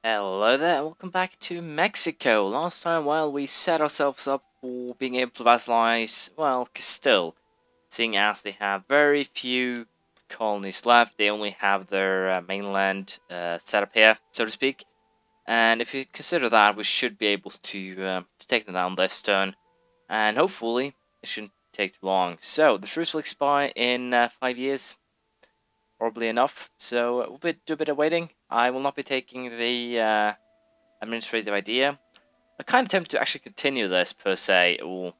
Hello there, and welcome back to Mexico. Last time, while we set ourselves up for being able to vassalize, well, Castile, seeing as they have very few colonies left, they only have their mainland set up here, so to speak. And if you consider that, we should be able to take them down this turn, and hopefully it shouldn't take too long. So the truce will expire in 5 years, probably enough. So we'll do a bit of waiting. I will not be taking the administrative idea. I'm kind of tempted to actually continue this per se, or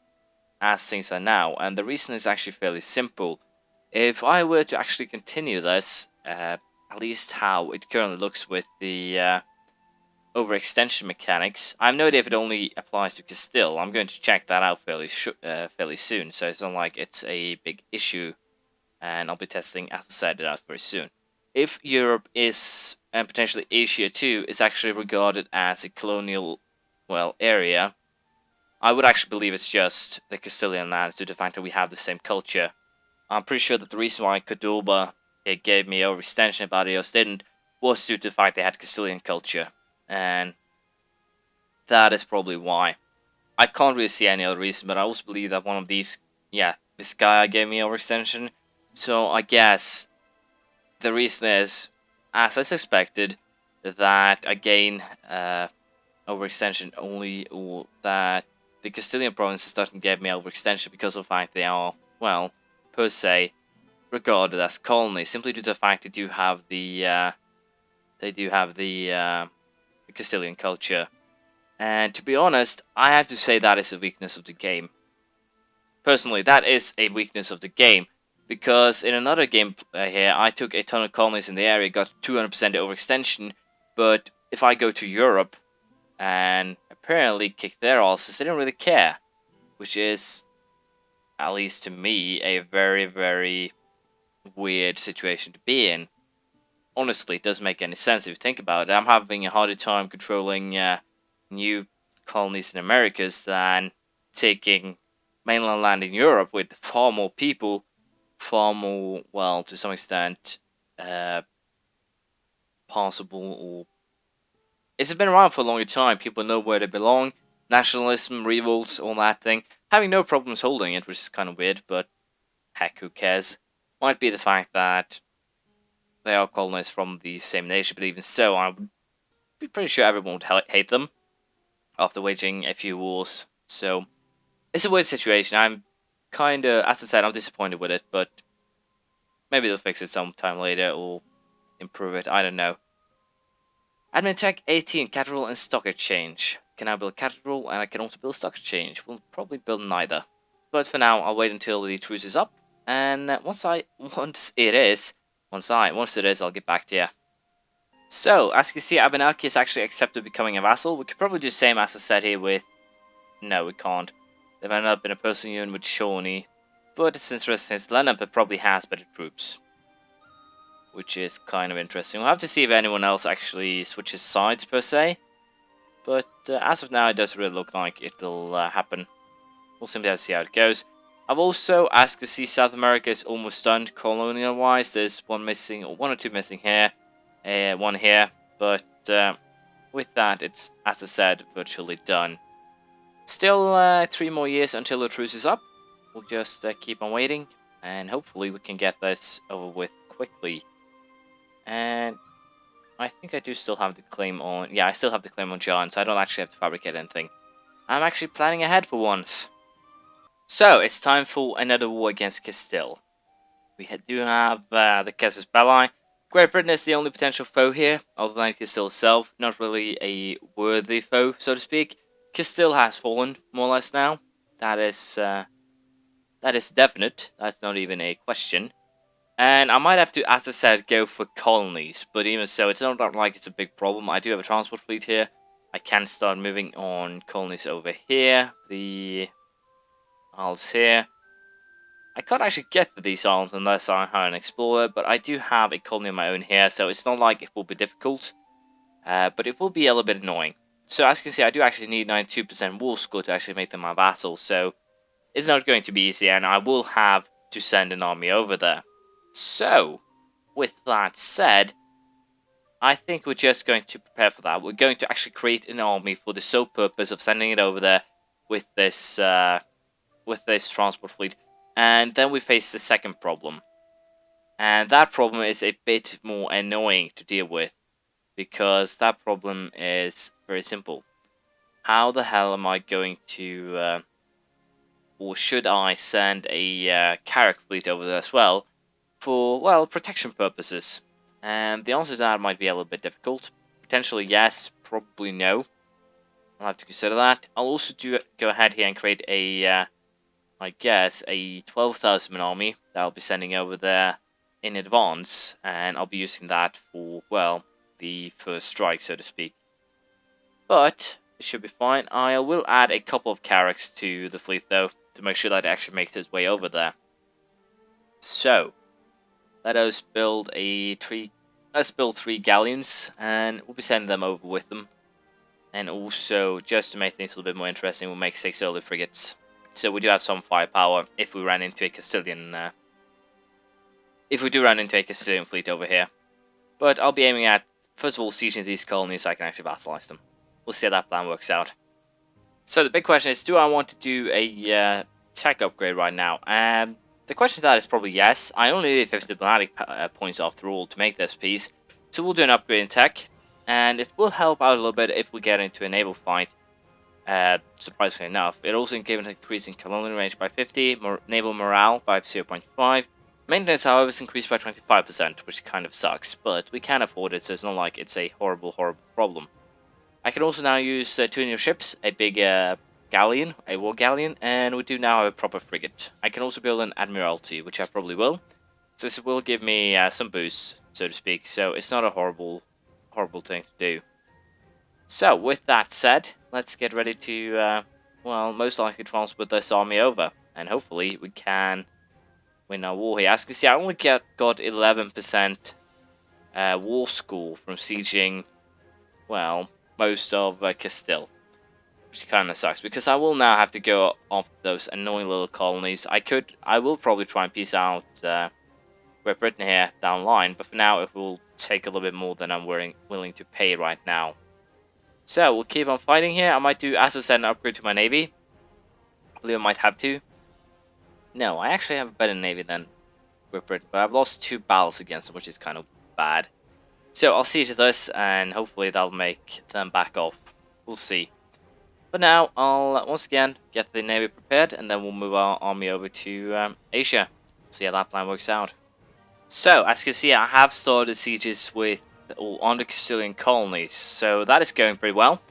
as things are now, and the reason is actually fairly simple. If I were to actually continue this, at least how it currently looks with the overextension mechanics, I have no idea if it only applies to Castile. I'm going to check that out fairly soon, so it's not like it's a big issue, and I'll be testing, as I said, it out very soon. If Europe is, and potentially Asia too, is actually regarded as a colonial, well, area, I would actually believe it's just the Castilian lands due to the fact that we have the same culture. I'm pretty sure that the reason why Cordoba gave me overextension and Barrios didn't was due to the fact they had Castilian culture, and that is probably why. I can't really see any other reason, but I also believe that one of these, this guy gave me overextension, so I guess the reason is, as I suspected, that again, overextension only, or that the Castilian provinces doesn't give me overextension because of the fact they are, well, per se, regarded as colonies, simply due to the fact they do have the Castilian culture. And to be honest, I have to say that is a weakness of the game. Personally, that is a weakness of the game. Because in another game here, I took a ton of colonies in the area, got 200% overextension, but if I go to Europe and apparently kick their asses, they don't really care. Which is, at least to me, a very, very weird situation to be in. Honestly, it doesn't make any sense if you think about it. I'm having a harder time controlling new colonies in Americas than taking mainland land in Europe with far more people, far more, well, to some extent, possible, or it's been around for a longer time. People know where they belong. Nationalism, revolts, all that thing. Having no problems holding it, which is kind of weird, but heck, who cares? Might be the fact that they are colonized from the same nation, but even so, I would be pretty sure everyone would hate them after waging a few wars. So, it's a weird situation. I'm kinda, as I said, I'm disappointed with it, but maybe they'll fix it sometime later or improve it, I don't know. Admin Tech 18, Cathedral and Stock Exchange. Can I build Cathedral and I can also build Stock Exchange? We'll probably build neither. But for now, I'll wait until the truce is up, and once it is, I'll get back to you. So, as you can see, Abenaki has actually accepted becoming a vassal. We could probably do the same as I said here with... No, we can't. They've ended up in a personal union with Shawnee, but it's interesting since Lenape probably has better troops, which is kind of interesting. We'll have to see if anyone else actually switches sides per se, but as of now it doesn't really look like it'll happen. We'll simply have to see how it goes. I've also, as you can see, South America is almost done colonial wise. There's one missing, or one or two missing here, one here, but with that it's, as I said, virtually done. Still 3 more years until the truce is up. We'll just keep on waiting, and hopefully we can get this over with quickly. And I think I do still have the claim on... Yeah, I still have the claim on John, so I don't actually have to fabricate anything. I'm actually planning ahead for once. So, it's time for another war against Castile. We do have the Casus Belli. Great Britain is the only potential foe here, other than Castile itself. Not really a worthy foe, so to speak. Castile has fallen, more or less, now. That is definite. That's not even a question. And I might have to, as I said, go for colonies. But even so, it's not like it's a big problem. I do have a transport fleet here. I can start moving on colonies over here. The isles here. I can't actually get to these islands unless I hire an explorer. But I do have a colony of my own here. So it's not like it will be difficult. But it will be a little bit annoying. So as you can see, I do actually need 92% war score to actually make them my vassal. So it's not going to be easy, and I will have to send an army over there. So, with that said, I think we're just going to prepare for that. We're going to actually create an army for the sole purpose of sending it over there with this transport fleet. And then we face the second problem. And that problem is a bit more annoying to deal with, because that problem is very simple. How the hell am I going to, or should I send a Carrack fleet over there as well, for, well, protection purposes? And the answer to that might be a little bit difficult. Potentially yes, probably no. I'll have to consider that. I'll also go ahead here and create a, I guess, a 12,000 man army that I'll be sending over there in advance, and I'll be using that for, well, the first strike, so to speak. But it should be fine. I will add a couple of Carracks to the fleet, though, to make sure that it actually makes its way over there. So, let us build let's build 3 galleons, and we'll be sending them over with them. And also, just to make things a little bit more interesting, we'll make 6 early frigates. So we do have some firepower if we ran into a Castilian, if we do run into a Castilian fleet over here. But I'll be aiming at, first of all, sieging these colonies so I can actually vassalize them. We'll see how that plan works out. So the big question is, do I want to do a tech upgrade right now? The question to that is probably yes. I only need 50 diplomatic points after all to make this piece. So we'll do an upgrade in tech. And it will help out a little bit if we get into a naval fight. Surprisingly enough. It also gives an increase in colonial range by 50, naval morale by 0.5. Maintenance, however, is increased by 25%, which kind of sucks, but we can afford it, so it's not like it's a horrible problem. I can also now use 2 new ships, a big galleon, a war galleon, and we do now have a proper frigate. I can also build an admiralty, which I probably will, since it will give me some boosts, so to speak, so it's not a horrible thing to do. So, with that said, let's get ready to, well, most likely transfer this army over, and hopefully we can win our war here. As you can see, I only got 11% war score from sieging, well, most of Castile, which kind of sucks, because I will now have to go after those annoying little colonies. I will probably try and peace out Great Britain here down the line, but for now it will take a little bit more than I'm willing to pay right now. So, we'll keep on fighting here. I might do, as I said, an upgrade to my navy. I believe I might have to. No, I actually have a better navy than Great Britain, but I've lost 2 battles against them, which is kind of bad. So, I'll siege this, and hopefully that'll make them back off. We'll see. But now, I'll once again get the navy prepared, and then we'll move our army over to Asia. See how that plan works out. So, as you can see, I have started sieges with all on the Castilian colonies, so that is going pretty well.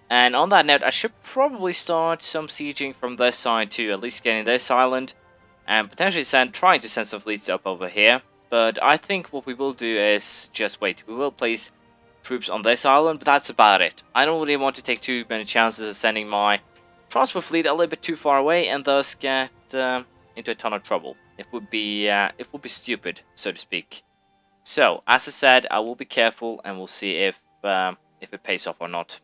And on that note, I should probably start some sieging from this side too, at least getting this island, and potentially trying to send some fleets up over here. But I think what we will do is just wait. We will place troops on this island, but that's about it. I don't really want to take too many chances of sending my transport fleet a little bit too far away and thus get into a ton of trouble. It would be stupid, so to speak. So, as I said, I will be careful, and we'll see if it pays off or not.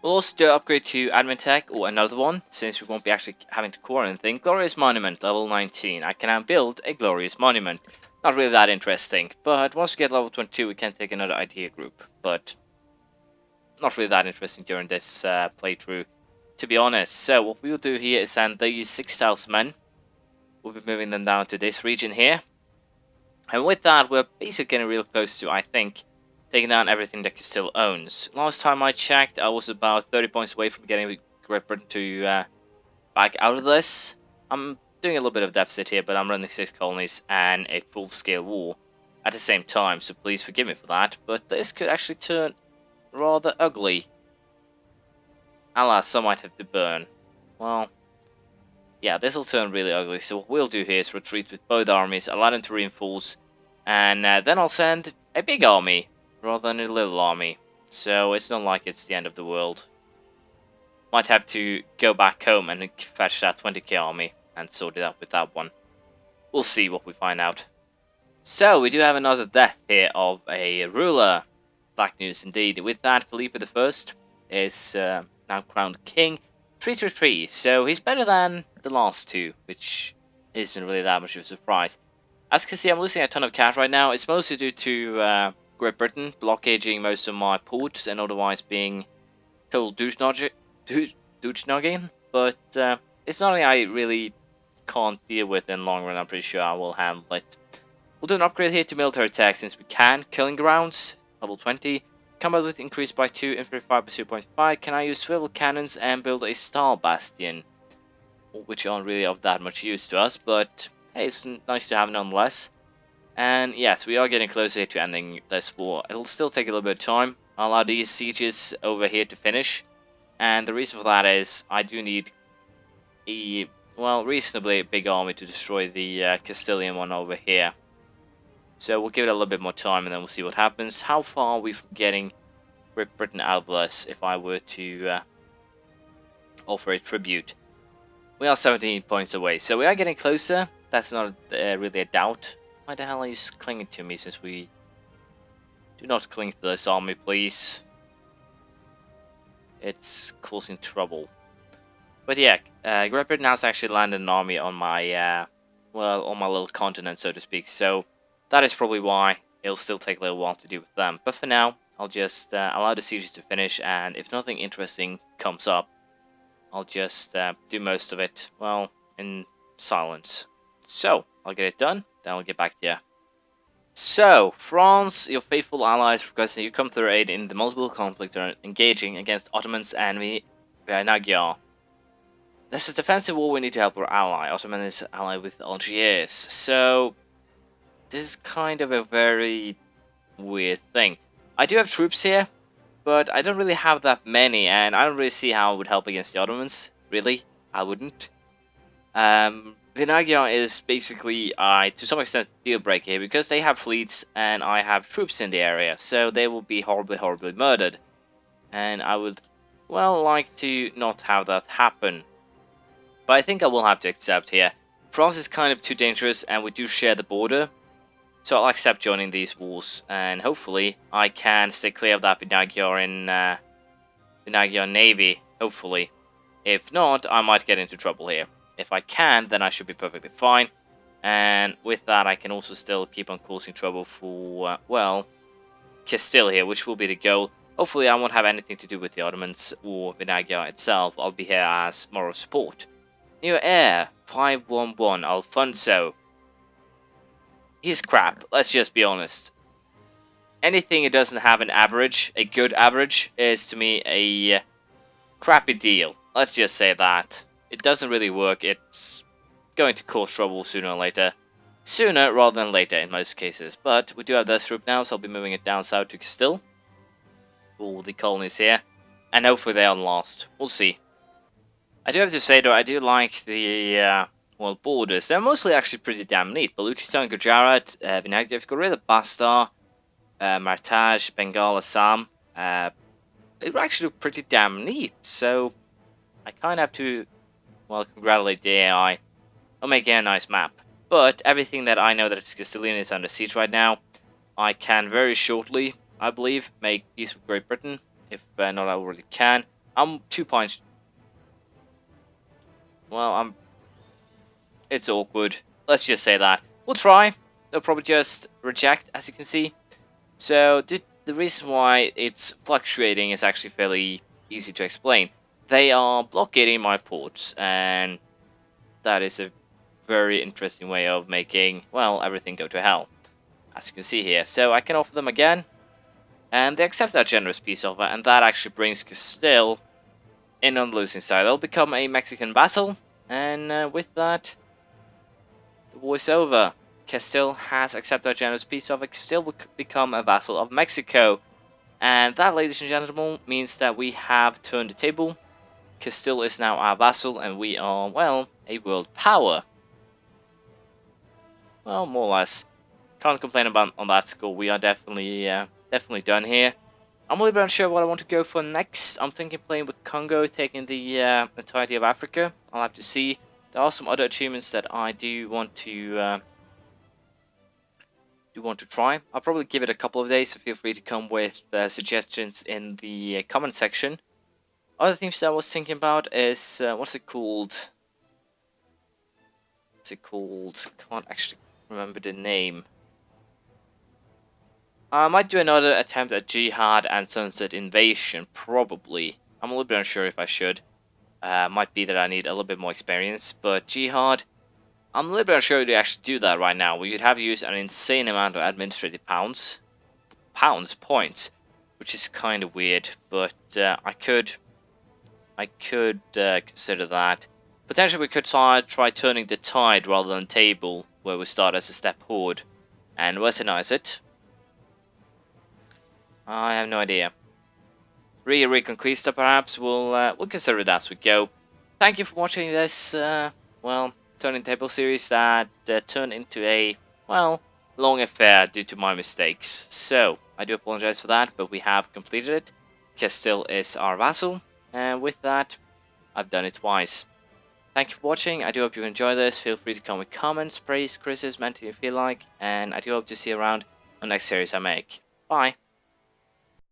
We'll also do an upgrade to admin tech, or another one, since we won't be actually having to core anything. Glorious Monument, level 19. I can now build a Glorious Monument. Not really that interesting, but once we get level 22, we can take another idea group. But not really that interesting during this playthrough, to be honest. So, what we will do here is send these 6,000 men. We'll be moving them down to this region here. And with that, we're basically getting real close to, I think, taking down everything that Castile owns. Last time I checked, I was about 30 points away from getting Great Britain to back out of this. I'm doing a little bit of deficit here, but I'm running 6 colonies and a full-scale war at the same time, so please forgive me for that. But this could actually turn rather ugly. Alas, some might have to burn. Well, yeah, this will turn really ugly, so what we'll do here is retreat with both armies, allow them to reinforce, and then I'll send a big army, rather than a little army, so it's not like it's the end of the world. Might have to go back home and fetch that 20k army, and sort it out with that one. We'll see what we find out. So, we do have another death here of a ruler. Black news indeed. With that, Felipe I is now crowned king. 333, so he's better than the last 2, which isn't really that much of a surprise. As you can see, I'm losing a ton of cash right now. It's mostly due to Great Britain, blockaging most of my ports and otherwise being total douche-nogging, but it's something I really can't deal with in the long run. I'm pretty sure I will handle it. We'll do an upgrade here to military attack since we can. Killing grounds, level 20. Combat width increased by 2, infantry 5 by 2.5. Can I use swivel cannons and build a star bastion? Which aren't really of that much use to us, but hey, it's nice to have nonetheless. And yes, we are getting closer to ending this war. It'll still take a little bit of time. I'll allow these sieges over here to finish. And the reason for that is I do need a, well, reasonably big army to destroy the Castilian one over here. So we'll give it a little bit more time and then we'll see what happens. How far are we from getting Great Britain out of this if I were to offer a tribute? We are 17 points away, so we are getting closer. That's not really a doubt. Why the hell are you clinging to me since we... Do not cling to this army, please. It's causing trouble. But yeah, Great Britain has actually landed an army on my, well, on my little continent, so to speak. So that is probably why it'll still take a little while to deal with them. But for now, I'll just allow the sieges to finish, and if nothing interesting comes up, I'll just do most of it, well, in silence. So, I'll get it done, then I'll get back to you. So, France, your faithful allies, requesting you come to their aid in the multiple conflicts are engaging against Ottomans and Magyar. This is a defensive war, we need to help our ally. Ottoman is allied with Algiers. So, this is kind of a very weird thing. I do have troops here, but I don't really have that many, and I don't really see how it would help against the Ottomans. Really, I wouldn't. Magyar is basically, to some extent, deal breaker here, because they have fleets, and I have troops in the area, so they will be horribly, horribly murdered. And I would, well, like to not have that happen. But I think I will have to accept here. France is kind of too dangerous, and we do share the border. So I'll accept joining these wars, and hopefully I can stay clear of that Magyar Navy, hopefully. If not, I might get into trouble here. If I can, then I should be perfectly fine, and with that I can also still keep on causing trouble for, well, Castile here, which will be the goal. Hopefully I won't have anything to do with the Ottomans or Magyar itself. I'll be here as moral support. New heir, 511, Alfonso. He's crap, let's just be honest. Anything that doesn't have an average, a good average, is to me a crappy deal. Let's just say that. It doesn't really work, it's going to cause trouble sooner or later. Sooner rather than later in most cases. But we do have this troop now, so I'll be moving it down south to Castile. For the colonies here. And hopefully they are last. We'll see. I do have to say though, I do like the well, borders. They're mostly actually pretty damn neat. Baluchistan, Gujarat, Vinayag, if you got rid of Bastar, Martaj, Bengal, Assam, they were actually pretty damn neat. So I kind of have to, well, congratulate the AI on making a nice map. But everything that I know that it's Castilian is under siege right now. I can very shortly, I believe, make peace with Great Britain. If not, I already can. I'm 2 points. Well, it's awkward. Let's just say that. We'll try. They'll probably just reject, as you can see. So, the reason why it's fluctuating is actually fairly easy to explain. They are blockading my ports, and that is a very interesting way of making, well, everything go to hell. As you can see here. So, I can offer them again, and they accept that generous peace offer, and that actually brings Castile in on the losing side. They'll become a Mexican vassal, and with that, the war is over. Castile has accepted a generous peace offer. Castile will become a vassal of Mexico. And that, ladies and gentlemen, means that we have turned the table. Castile is now our vassal, and we are, well, a world power. Well, more or less. Can't complain about on that score. We are definitely done here. I'm a little bit unsure what I want to go for next. I'm thinking playing with Congo, taking the entirety of Africa. I'll have to see. There are some other achievements that I do want to try. I'll probably give it a couple of days, so feel free to come with suggestions in the comment section. Other things that I was thinking about is what's it called? Can't actually remember the name. I might do another attempt at Jihad and Sunset Invasion, probably. I'm a little bit unsure if I should. Might be that I need a little bit more experience, but Jihad, I'm a little bit unsure to actually do that right now. We would have used an insane amount of administrative points, which is kind of weird, but I could consider that. Potentially we could try turning the tide rather than table, where we start as a step horde, and westernize it. I have no idea. Reconquista perhaps, we'll consider it as we go. Thank you for watching this, turning table series that turned into a, long affair due to my mistakes. So, I do apologize for that, but we have completed it. Castile is our vassal, and with that, I've done it twice. Thank you for watching. I do hope you enjoy this. Feel free to comment with comments, praise, criticism, anything you feel like, and I do hope to see you around on the next series I make. Bye.